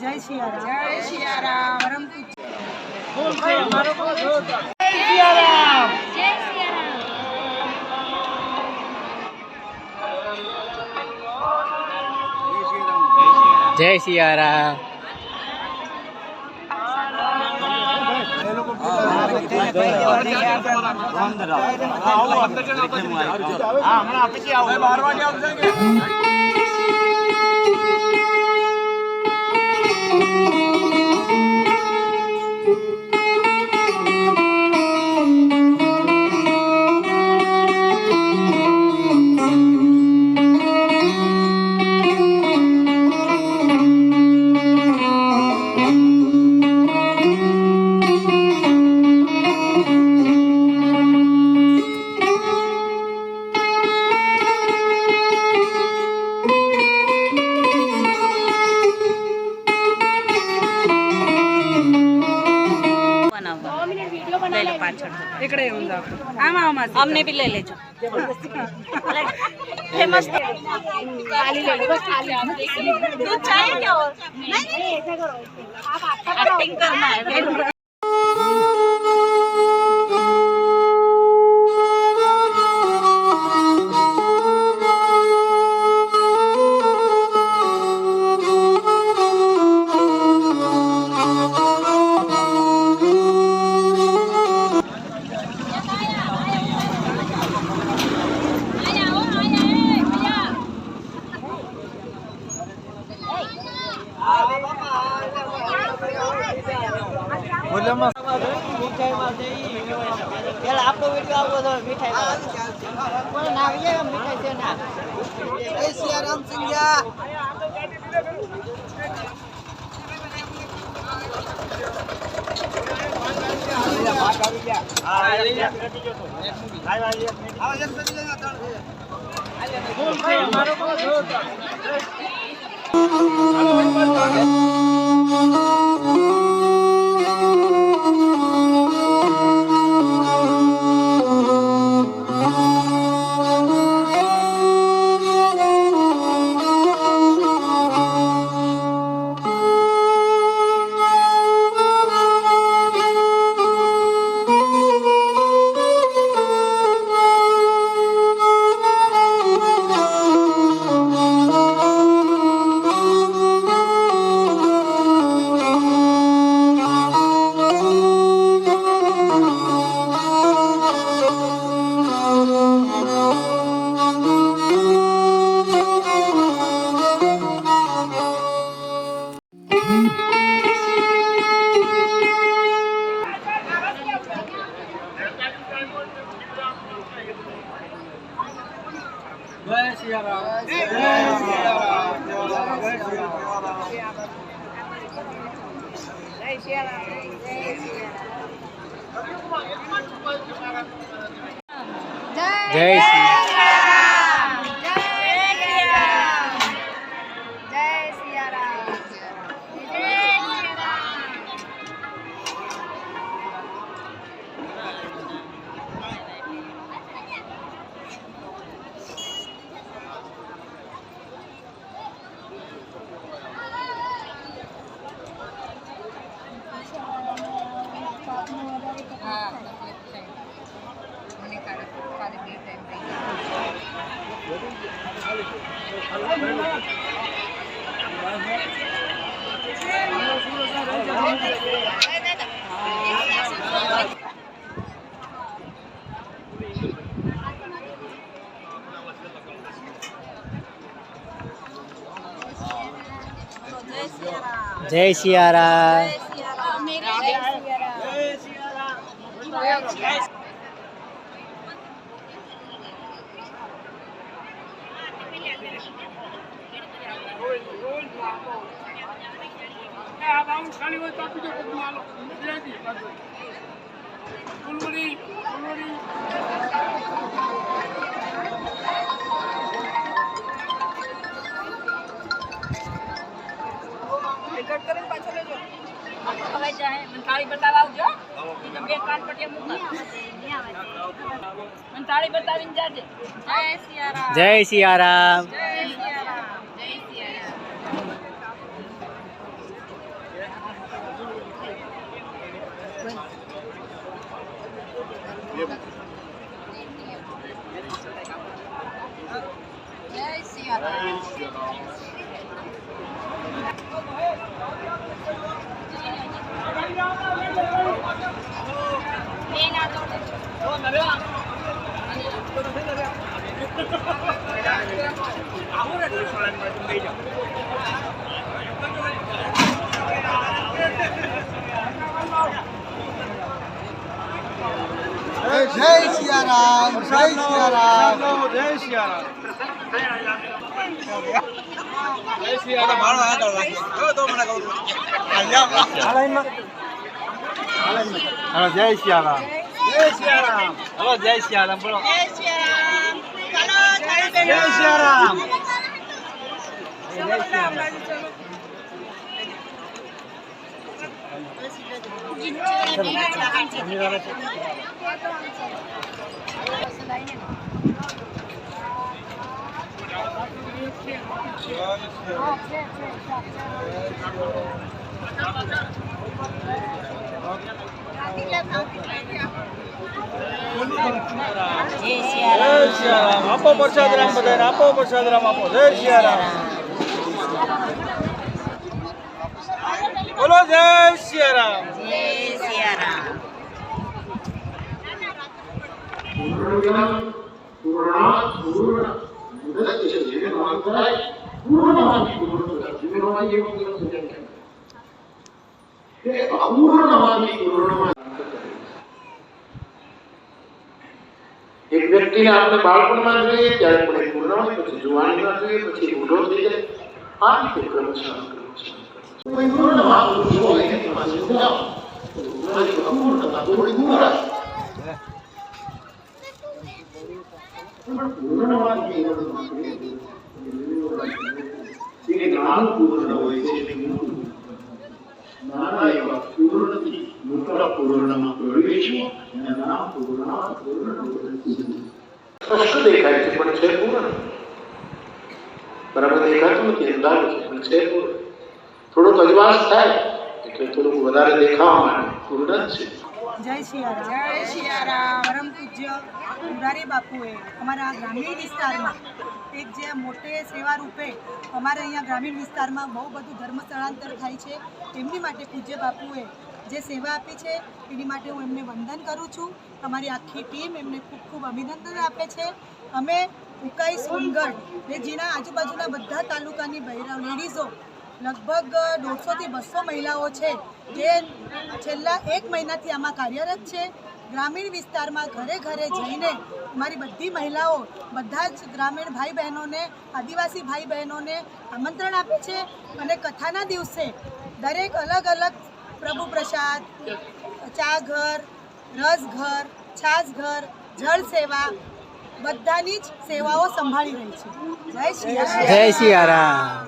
जय सियाराम। जय सियाराम। जय सियाराम। हमने भी ले ले जो फेमस खाली ले लो, बस खाली आप देख लीजिए। दूध चाहिए क्या? और नहीं ऐसा करो, आप एक्टिंग करना है। आपको वीडियो आपको तो मिठाई बोलो ना ये मिठाई से ना जय सियाराम सिंघिया जय जय सियाराम। थाली बतावाओ जो બે કાન પટિયા મૂકા થાળી બતાવીને જાજે જય સિયારામ जय सियाराम। જય સિયારામ જય સિયારામ જય સિયારામ, જય સિયારામ, જય સિયારામ. હાલો જય સિયારામ, જય સિયારામ, હાલો જય સિયારામ, બોલો જય સિયારામ. ચાલો ચાલો જય સિયારામ. જય સિયારામ. જય સિયારામ. આપો પ્રસાદ રામ, બધાને આપો પ્રસાદ રામ, આપો. જય સિયારામ, બોલો જય સિયારામ. જય સિયારામ. એક વ્યક્તિને આપણે બાળપણમાં જોઈએ ત્યારે પણ પૂર્ણ હોય, પછી જુવાનીમાં જોઈએ, પછી બુઢો થઈ જાય. આ રીતે ક્રમશઃ કોઈ પૂર્ણ મહાપુરુષ હોય એની પાસે જાઓ, તમારી અપૂર્ણતા થોડી દૂર આવે. પણ પૂર્ણવાદ એ જ્ઞાન પૂર્ણ હોય છે, નાના એવા પૂર્ણથી મોટા પૂર્ણમાં પ્રવેશો અને નામ પૂર્ણ સ્પષ્ટ દેખાય છે પણ છે પૂર્ણ. બરાબર દેખાતું નથી, અંધારું છે પણ છે પૂર્ણ. થોડોક અજવાસ થાય એટલે થોડુંક વધારે દેખાવા માટે પૂર્ણ જ છે. જય સિયારામ. જય સિયારામ. પરમ પૂજ્ય મુરારી બાપુએ અમારા ગ્રામીણ વિસ્તારમાં એક જે મોટે સેવા રૂપે અમારે અહીંયા ગ્રામીણ વિસ્તારમાં બહુ બધું ધર્મ સ્થળાંતર થાય છે, એમની માટે પૂજ્ય બાપુએ જે સેવા આપી છે એની માટે હું એમને વંદન કરું છું. અમારી આખી ટીમ એમને ખૂબ ખૂબ અભિનંદન આપે છે. અમે ઉકાઈ સોનગઢ ને જેના આજુબાજુના બધા તાલુકાની બહેરા લેડીઝો લગભગ 150 થી 200 મહિલાઓ છે જે છેલ્લા 1 મહિનાથી આમાં કાર્યરત છે. ગ્રામીણ વિસ્તારમાં ઘરે ઘરે જઈને મારી બધી મહિલાઓ બધા જ ગ્રામીણ ભાઈ બહેનોને, આદિવાસી ભાઈ બહેનોને આમંત્રણ આપે છે અને કથાના દિવસે દરેક અલગ અલગ પ્રભુ પ્રસાદ, ચા ઘર, રસ ઘર, છાશ ઘર, જળ સેવા બધાની જ સેવાઓ સંભાળી રહી છે. જય સિયારામ. જય સિયારામ.